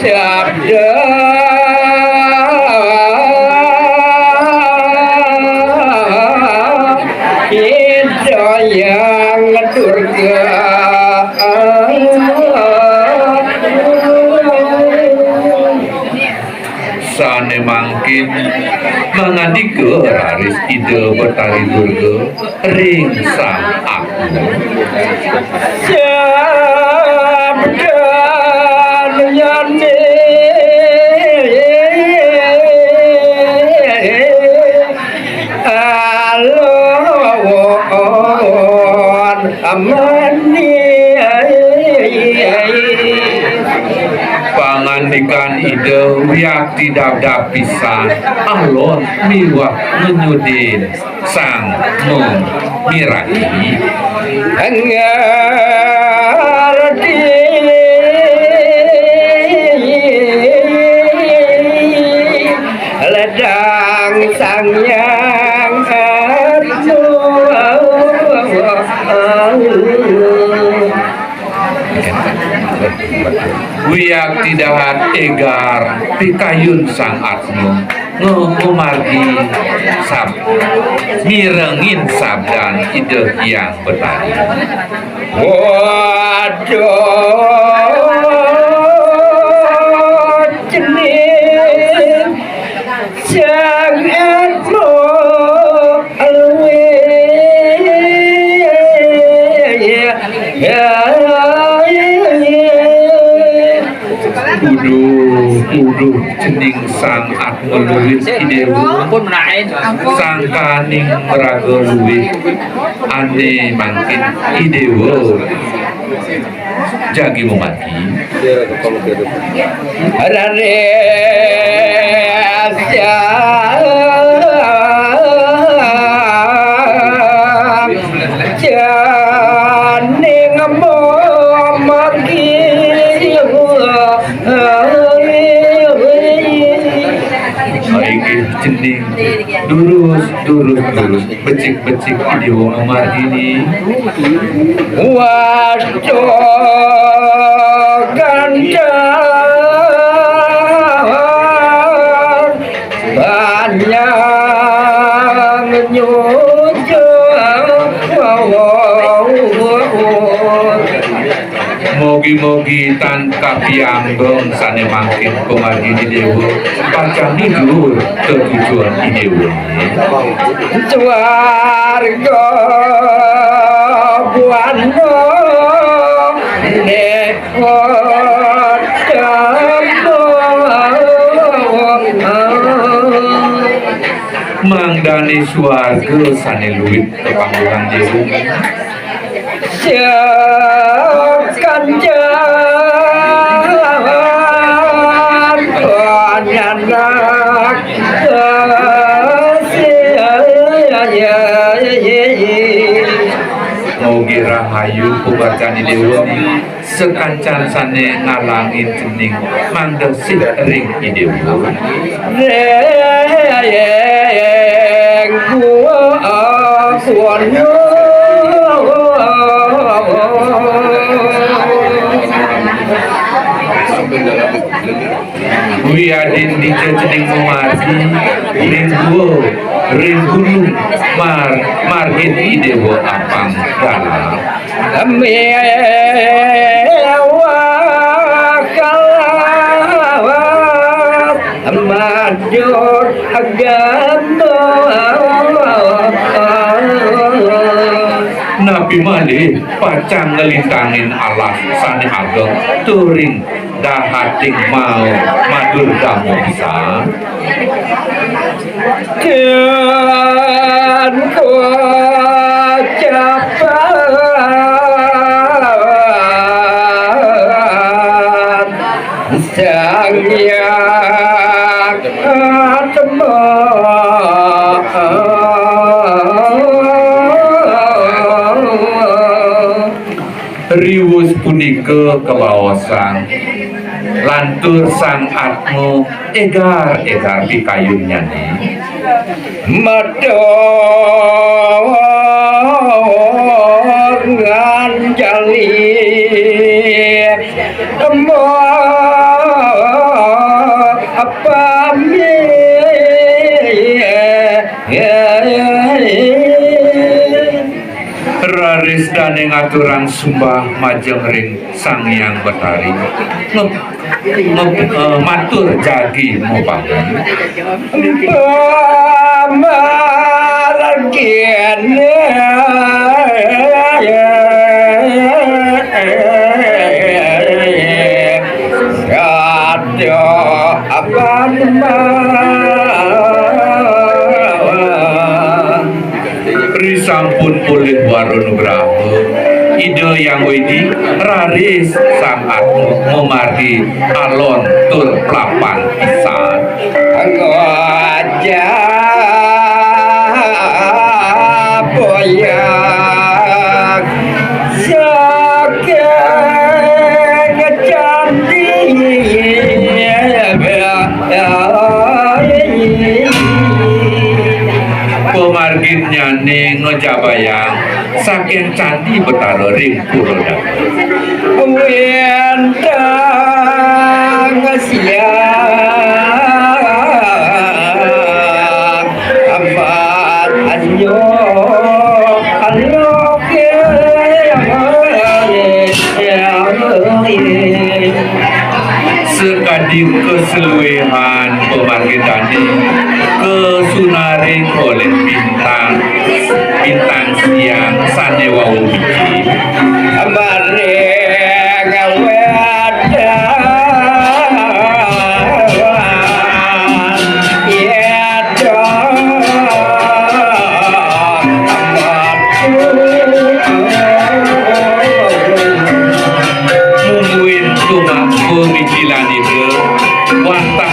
Sabda itu yang durga sane mangkin mangandika raris ide betari durga ring sang aku sabda nyane alon amani pangandikan ide wiak tidak dapisan alon miwah menyudin sang miraki ngerti ledang sang yang wiyak tidak egar pikayun sang atmo ngumargi sab mirengin sabdan ide yang betari waduh jenis sang atmo alwe Uduh cening sang atmo luwih idewu sang kaning raga luwih ane mangkin idewu jagi mumati harane asya janing momagi cening durus becik di Umar ini waduh gandar banyak mogi-mogi tanpa piambang sane mangkin kumagini dewa pacang hidur ketujuan idewa warga buano mangdani swarga sane luwih kepanggulan dewa kanjang panyanak mugi rahayu kubacani dewa sekancan sane ngalangin cening mandesih ring idewa reng kuwano wiadin di cening memati ringgulu margin idewa apang dalam mewa kalawat majur agama Nabi malih pacang ngelintangin alas sane ageng turing dahating mau madur damoksa dan ucapan sang yang riwus punika kebawasan lantur sang atmo egar pikayun nyane medor nganjali mo apa raris dane ngaturan sumbah majeng ring Sang Hyang Betari matur jagi mopaken sampun pulih warunugraha ide yang wedi raris sang atmo memargi alon tur lapan pisan aja boyak sakeng candi pemargin nyane ngejabayang saking candi Betara ring Puloda wentang siang amat anyo alok sekading keseluruhan pemargin tadi kesunaring oleh bintang siang sanewa wiji bareng mungkin tumak pemikiran itu wantah